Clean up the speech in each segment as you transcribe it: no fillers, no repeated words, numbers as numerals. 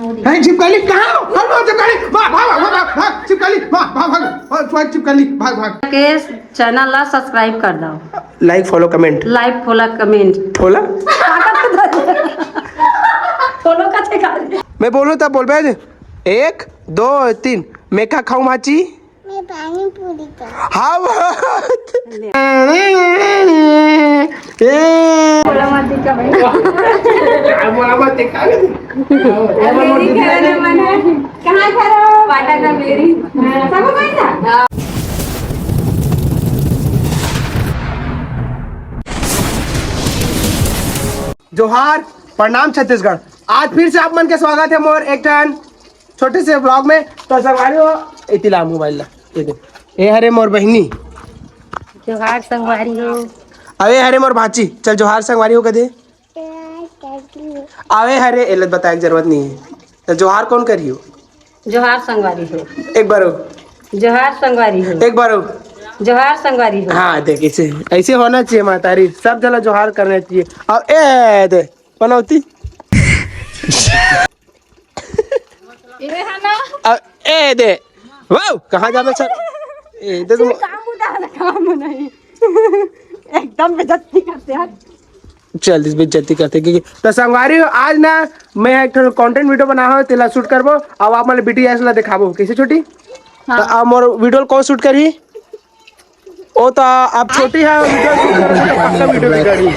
नहीं चिपकली कहाँ हो? चिपकली भाग भाग भाग भाग चिपकली भाग भाग भाग चिपकली भाग भाग के चैनल ला सब्सक्राइब कर दो। लाइक फॉलो कमेंट फॉलो मैं बोलूँ तब बोल बे 1 2 3 मैं क्या खाऊं माची? मैं पानी पूरी कर। हाँ बोला मत देखा कहाँ करो बाटा का मेरी सब पैसा। जोहार प्रणाम छत्तीसगढ़। आज फिर से आप मन के स्वागत है मोर एक टन छोटे से ब्लॉग में। तो संगवारी हो इतिला मोबाइल ला ए हरे मोर बहनी जोहार संगवारी हो। अवे हरे मोर भाची चल जोहार संगवारी हो कदे आवे हरे एलत बताए की जरूरत नहीं है। तो जोहार कौन करी हो? जोहार संगवारी हो। एक बार हो जोहार संगवारी हो। एक बार हो जोहार संगवारी हो। हाँ देख ऐसे ऐसे होना चाहिए मातारी सब जला जोहार करना चाहिए। अब ए दे पनौती ए दे वाओ कहाँ जाबे सर ए दे तुम काम नहीं एकदम बेइज्जती करते हैं। चल इस बेइज्जती करते क्योंकि तो संगवारी हो आज ना मैं एक कंटेंट वीडियो बना हो तेला शूट करबो। अब आप मन बीटीएस ला दिखाबो कैसे छोटी। तो आप मोर वीडियो कौन शूट करी ओ तो आप छोटी है वीडियो शूट करो पक्का वीडियो बिगाड़ी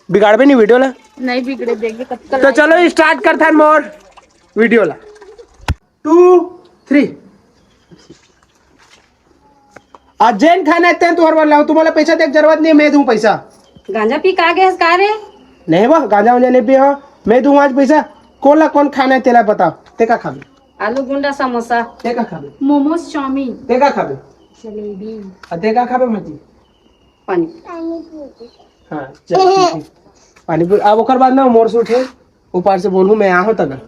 बिगाड़बे नहीं वीडियो ला नहीं बिगड़े देंगे कब तक। तो चलो स्टार्ट करते हैं मोर वीडियो ला 2 3 आज जैन खाना है तो हर बार लाऊं तुम्हारा पैसा देख जरूरत नहीं है मैं दूं पैसा। गांजा पी का गए का रे नहीं वो गांजा वांजा नहीं पिया मैं दूं आज पैसा। कौन कौन खाना है तेरा बताओ ते का खाबे? आलू गुंडा समोसा ते का खाबे? मोमोज चाउमीन ते का खाबे? जलेबी ते का खाबे मजी? पानी पानी पूरी। हां चल ठीक है पानी पूरी। अब ओकर बाद ना मोर सूट है ऊपर से बोलूं मैं यहाँ तक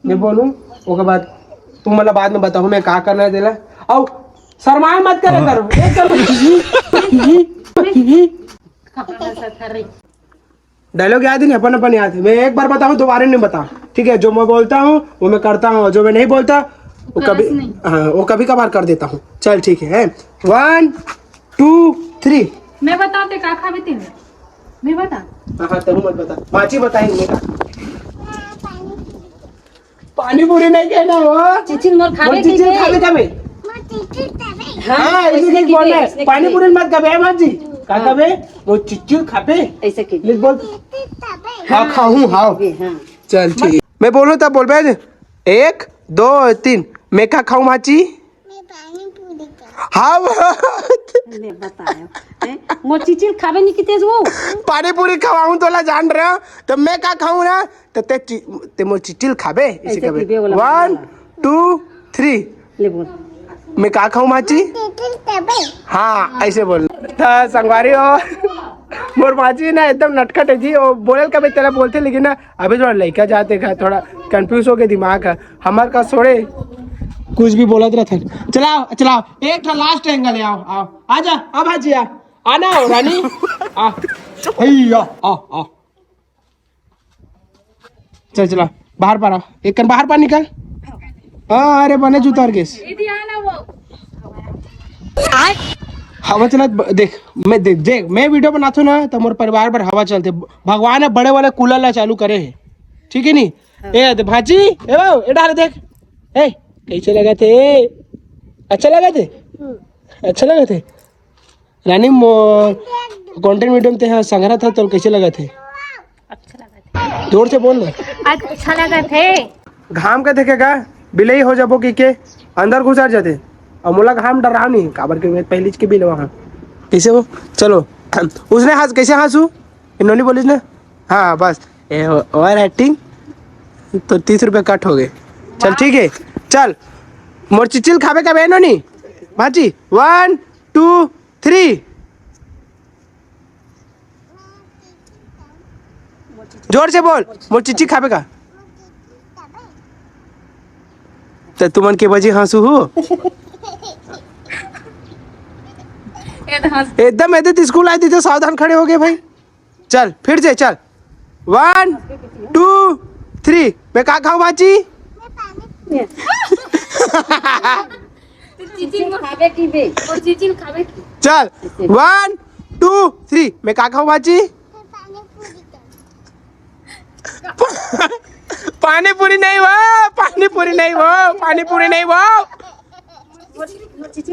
मैं बोलूं ओकर बाद तुम मतलब बाद में बताओ मैं का करना है तेला। आओ शर्माए मत करे करो एक कर डायलॉग याद ही नहीं अपन अपन याद है। मैं एक बार बताऊं दोबारा नहीं बता ठीक है। जो मैं बोलता हूँ वो मैं करता हूँ जो मैं नहीं बोलता वो कभी हाँ वो कभी कभार कर देता हूँ। चल ठीक है 1 2 3 मैं बताते का खाबे तीन मैं बता हाँ तू मत बता माची बताएंगे का पानी पूरी नहीं कहना हो चिचिन मोर खाबे की चिचिन खाबे कबे मैं टीचर तबे। हाँ इसलिए बोल रहे पानी पूरी मत कबे माची का कबे वो चिचिन खाबे ऐसे की लिख बोल तबे। हाँ खाऊं हाँ हां चल ठीक मैं बोलूं तब बोल बे 1 2 3 मैं क्या खाऊं माची? मैं पानी पूरी कर। हाँ ले बताया मोर चिचिन खाबे नहीं किते वो पानी पूरी खवाऊं तोला जान रहे हो तो मैं क्या खाऊं ना तो ते मोर चिचिल खाबे इसे ऐसे कबे पीबे वाला 1 2 3 ले बोल मैं क्या खाऊं माची? टीचर तबे। हाँ ऐसे बोल संगवारी हो मोर माची ना एकदम नटखट है जी। वो बोले कभी तेरा बोलते लेकिन ना अभी थोड़ा लड़का जाते का थोड़ा कंफ्यूज हो गए दिमाग है हमार का सोड़े कुछ भी बोला था। चलाओ चलाओ एक लास्ट एंगल आओ आओ आजा अब हाजी आना हो रानी आ आ चल चला बाहर पर आ एक कर बाहर पर निकल। हाँ अरे बने जूता और गेस हवा चला देख मैं वीडियो बनाता हूँ ना तो मोर परिवार पर हवा चलते भगवान ने बड़े वाले कूलर ला चालू करे है ठीक है नहीं ए भाजी ए वो ए डाल देख ए कैसे लगा थे अच्छा लगा थे अच्छा लगा थे रानी कंटेंट वीडियो में हाँ संग्रह था तो कैसे लगा थे? अच्छा लगा था जोर से बोल ना अच्छा लगा थे। घाम का देखेगा बिलई हो जाबो कि के अंदर घुसर जाते और मोला घाम डर रहा नहीं काबर के पहली के बिल वहाँ कैसे हो चलो उसने हंस कैसे हंसू इन्होंने बोलिस ना हाँ बस ओवर एक्टिंग तो 30 रुपये कट हो गए। चल ठीक है चल मोर चिचिल खाबे का बहनो नहीं भाजी 1 2 3 जोर से बोल मोर चिची खाबे का तो तुमन के बजे हंसू हो एकदम ऐसे स्कूल आई थी तो सावधान खड़े हो गए भाई। चल फिर से चल 1 2 3 मैं क्या खाऊं बाची मैं पानी चिचिन खावे की बे और चिचिन खावे की चल 1 2 3 मैं क्या खाऊं बाची मैं पानी पूरी पानी पूरी का नहीं वो पानी पूरी नहीं वो पानी पूरी नहीं वो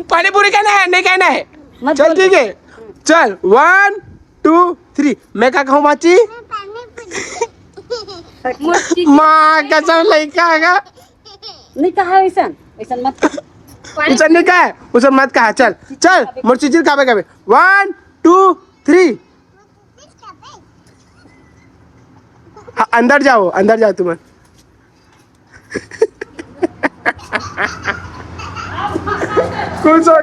पानी पूरी कहना है नहीं कहना है चल ठीक है चल 1 2 3 मैं क्या खाऊं बाची मैं पानी पूरी माँ कसम लड़का है नहीं कहा ऐसन ऐसन मत उसे नहीं कहा है उसे मत कहा चल चल मोर चिचिर खावे खावे 1 2 3 हाँ, अंदर जाओ तुम खुश हो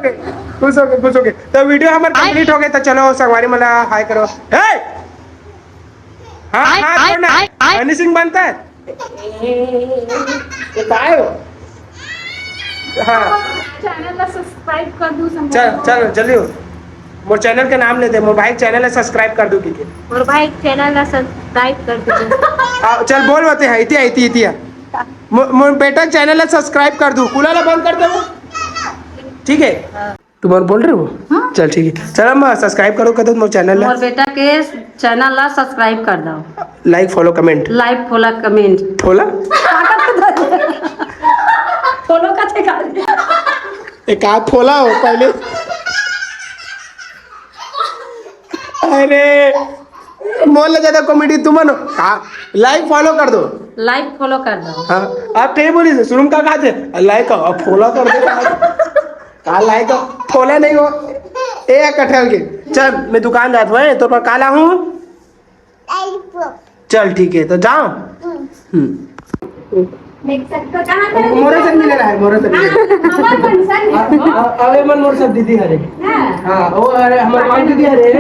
गए तो वीडियो हमारे कंप्लीट हो गए तो चलो संगवारी मला हाय करो हे हाँ हनी सिंह बनता है ये काय हो हाँ चैनल सब्सक्राइब कर दूं चल जल्दी हो मोर चैनल के नाम लेते मोर भाई चैनल है सब्सक्राइब कर दो की और भाई चैनल सब्सक्राइब कर दीजिए चल बोल बते हैं इतिया मोर बेटा चैनल है सब्सक्राइब कर दो कुलाला बंद कर दो ठीक है तुम और बोल रहे हो चल ठीक है चल हम सब्सक्राइब करो कर दो मोर चैनल और बेटा के चैनल ला सब्सक्राइब कर दो like follow comment like follow comment follow follow का थे एक आप फॉलो हो पहले अरे मोल ले ज्यादा कॉमेडी तुम नो लाइक फॉलो कर दो लाइक फॉलो कर दो हाँ आप थे बोली शुरू का कहा थे लाइक फॉलो कर दो कहा लाइक फॉलो नहीं हो ए कटहल के चल मैं दुकान जाता हूँ तो पर काला हूँ चल ठीक है तो जाओ मोरे से मिले रहा है मोरे से अरे मन मोर सब दीदी हरे हाँ वो अरे हमारे कौन दीदी हरे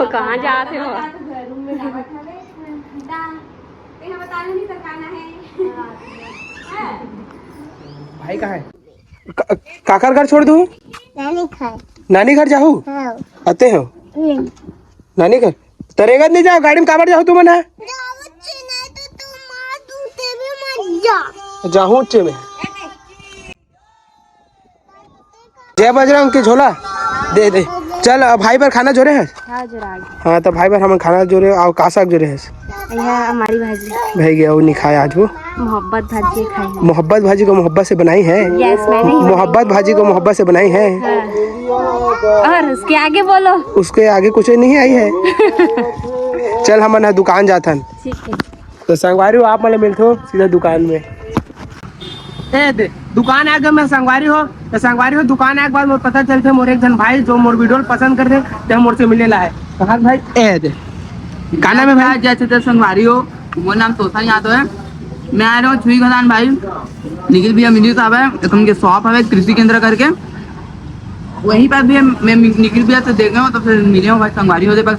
कहाँ जाते हो भाई कहाँ है काकर घर छोड़ दूँ नानी घर जाऊँ आते हो नानी घर तरेगा नहीं जाओ गाड़ी में काबर जाओ तुम ना जाऊँ उच्चे में जय बजरंग के झोला दे दे चल भाई पर खाना जोरे है हाँ तो भाई पर हम खाना जोरे और कासाक जोरे है हमारी भाजी भाई गया वो नहीं खाया आज वो मोहब्बत भाजी खाई मोहब्बत भाजी को मोहब्बत से बनाई है यस मैंने मोहब्बत भाजी को मोहब्बत से बनाई है और उसके आगे बोलो उसके आगे कुछ नहीं आई है चल हम ना दुकान जाता ठीक है तो संगवारी हो आप मतलब मिलते हो सीधा दुकान में दुकान आगे मैं संगवारी हो तो संगवारी हो दुकान आगे बाद मोर पता चलते मोर एक जन भाई जो मोर वीडियो पसंद करते तो मोर से मिले ला है कहा भाई गाना में भाई जैसे संगवारी हो वो नाम तोसान यादव है मैं आ रहा हूँ छुई खदान भाई निखिल भैया मिनी साहब है एक उनके शॉप है कृषि केंद्र करके वहीं पर भी मैं निखिल भैया से देख रहा हूँ तो फिर मिले हूँ भाई संगवारी होते बस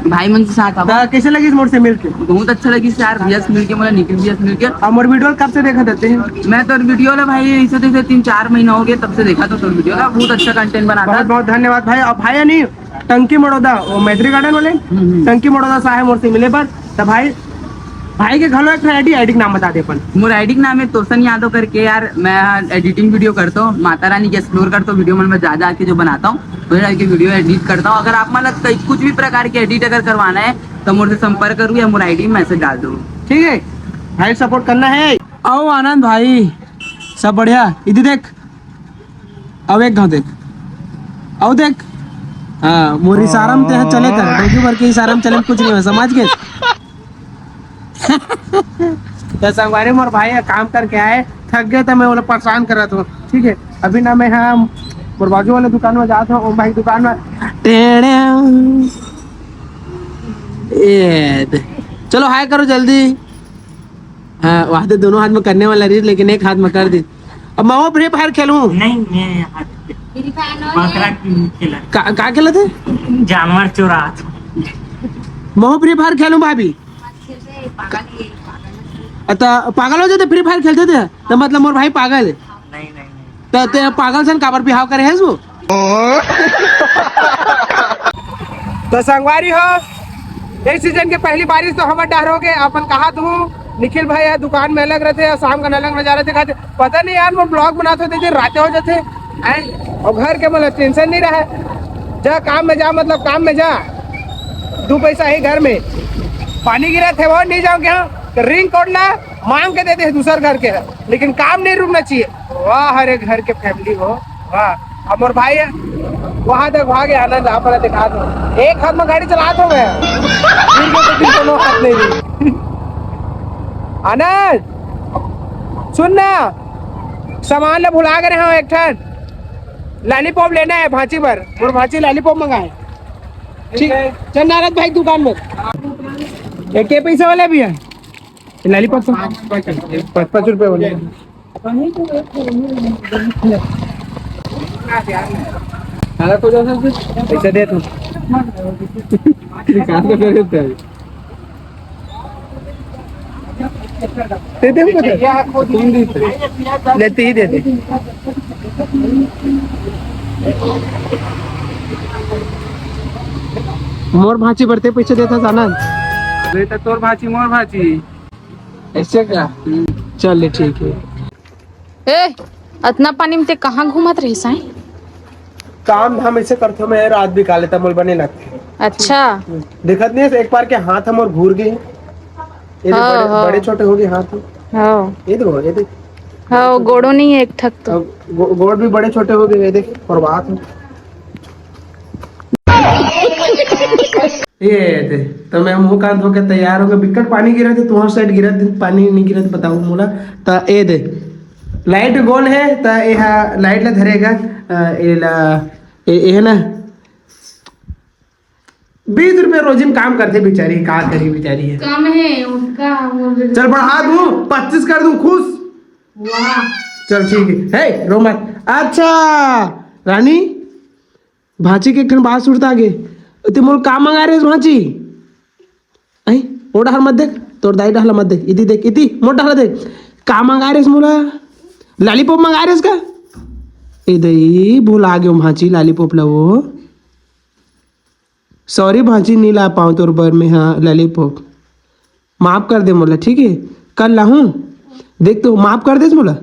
भाई मन से साथ था कैसे लगी इस मोर से मिलके बहुत अच्छा लगी यार भैया से मिलके मुझे निखिल भैया से मिलके और मोर वीडियो कब से देखा देते हैं मैं तो वीडियो ना भाई इसे तो 3-4 महीना हो गए तब से देखा तो वीडियो का बहुत अच्छा कंटेंट बनाता बहुत बहुत धन्यवाद भाई और भाई नहीं टंकी मड़ौदा वो मैत्री गार्डन वाले टंकी मड़ौदा साहब मोर से मिले पर तो भाई के घर एक आईडी नाम बता दे अपन मोर आईडी नाम है तोसन यादव करके यार मैं एडिटिंग वीडियो करता हूँ माता रानी के एक्सप्लोर करता हूँ वीडियो में जा के जो बनाता हूँ तो जाके वीडियो एडिट करता हूँ अगर आप मतलब कुछ भी प्रकार के एडिट अगर करवाना है तो मुझसे संपर्क करूँ या मोर आईडी मैसेज डाल दूँ ठीक है भाई सपोर्ट करना है आओ आनंद भाई सब बढ़िया इधर देख अब एक गाँव देख आओ देख हाँ मोर इशारा में तो चले कर डोगी भर के इशारा में चले कुछ नहीं है समझ के तो संगवारी मोर भाई काम करके आए थक गए तो मैं वो परेशान कर रहा था ठीक है अभी ना मैं यहाँ मोर बाजू वाले दुकान में जाता हूँ भाई दुकान में चलो हाय करो जल्दी हाँ वहाँ तो दोनों हाथ में करने वाला रही लेकिन एक हाथ में कर दी अब मैं फ्री फायर खेलूं नहीं बकरा खिला का खेला थे जानवर चोरा मोह फ्री फायर खेलूं भाभी तो पागल हो जाते फ्री फायर खेलते थे तो मतलब मोर भाई पागल है नहीं नहीं नहीं तो ते पागल सन काबर बिहाव करे है वो तो संगवारी हो इस सीजन के पहली बारिश तो हम डरोगे अपन कहा तू निखिल भाई है दुकान में अलग रहते और शाम का अलग नजारे दिखाते पता नहीं यार वो ब्लॉग बनाते थे रातें हो जाते हैं और घर के मतलब टेंशन नहीं रहा जा काम में जा मतलब काम में जा 2 पैसा ही घर में पानी गिरा थे वो नहीं जाओ क्या तो रिंग कोडला मांग के देते हैं दूसर घर के लेकिन काम नहीं रुकना चाहिए वाह हरे घर के फैमिली हो वाह अब और भाई है वहां तक भागे आनंद आप दिखा दो एक हाथ में गाड़ी चला दो मैं दोनों हाथ नहीं ली आनंद सुनना सामान ले भुला गए हैं एक ठन लॉलीपॉप लेना है भांची पर और भांची लॉलीपॉप मंगाए ठीक है चल नारद भाई दुकान में एक के पैसा वाले भी है लॉलीपॉप 5 रुपए वाले पैसा दे तू लेते ही देते मोर भाची भरते पैसे देता जाना तोर भाची मोर भाची ऐसे क्या चल ठीक है ए इतना पानी में ते कहाँ घूमत रही साई काम धाम ऐसे करते मैं रात भी काले तमल बने लगते अच्छा दिखत नहीं है एक बार के हाथ हम और घूर गए ये देख, हाँ, हाँ। बड़े छोटे हो गए हाथ हाँ ये देखो ये देख हाँ गोड़ो नहीं है एक ठक तो अब गोड़ भी बड़े छोटे हो गए ये देख और बात है ये दे तो मैं मुंह कान धो के तैयार हो गया बिकट पानी गिरा थे तुम्हारे साइड गिरा थे पानी नहीं गिरा तो बताऊं मोला तो ये दे लाइट गोल है तो ये लाइट ला धरेगा ये है ना 20 रुपए रोजिन काम करते बेचारी का करी बेचारी है कम है उनका चल बढ़ा दूं 25 कर दूं खुश चल ठीक है रो मत अच्छा रानी भाची के एक ठन बात सुनता आगे ते मोर का मंगा रे भाची आई ओडा हर मत देख तोर दाई डाला मत देख इदी देख इदी मोटा डाला देख का मंगा रे मोला लॉलीपॉप मंगा रे इसका इदई भूला गयो भाची लॉलीपॉप ला वो सॉरी भाची नहीं ला पाऊँ तोर बर में हाँ लॉलीपॉप माफ कर दे मोला ठीक है कल लाऊं देख तो माफ कर देस मोला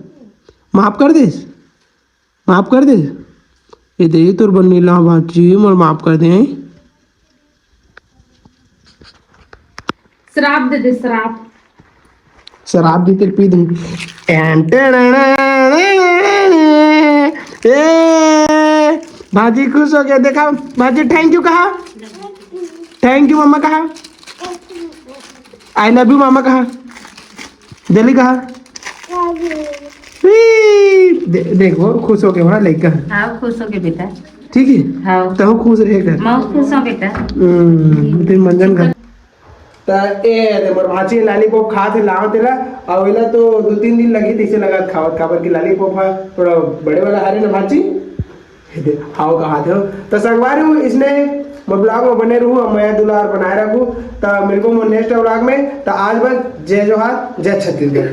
माफ कर देस माफ कर दे ये दे तोर बर नहीं ला भाची मोला माफ कर दे शराब दे दे शराब शराब भी तेरे पी दूंगी भाजी खुश हो गया देखा भाजी थैंक यू कहा थैंक यू मामा कहा आई लव यू मामा कहा दिल्ली कहा देखो खुश हो गया वहाँ लेकर हाँ खुश हो गए बेटा ठीक है हाँ तो खुश रहेगा मैं खुश हूँ बेटा फिर मंजन का मोर भाची लॉलीपॉप खा थे लाओ तेरा और वेला तो 2-3 दिन लगी तैसे लगा खावत खाबर की लॉलीपॉप है थोड़ा बड़े वाला हारे ना भाची हाउ कहा थे तो संगवारी हूँ इसने मैं ब्लॉग में बने रहूँ मैं दुलार बनाए रखूँ तो मिलको नेक्स्ट ब्लॉग में तो आज बस जय जोहार जय छत्तीसगढ़।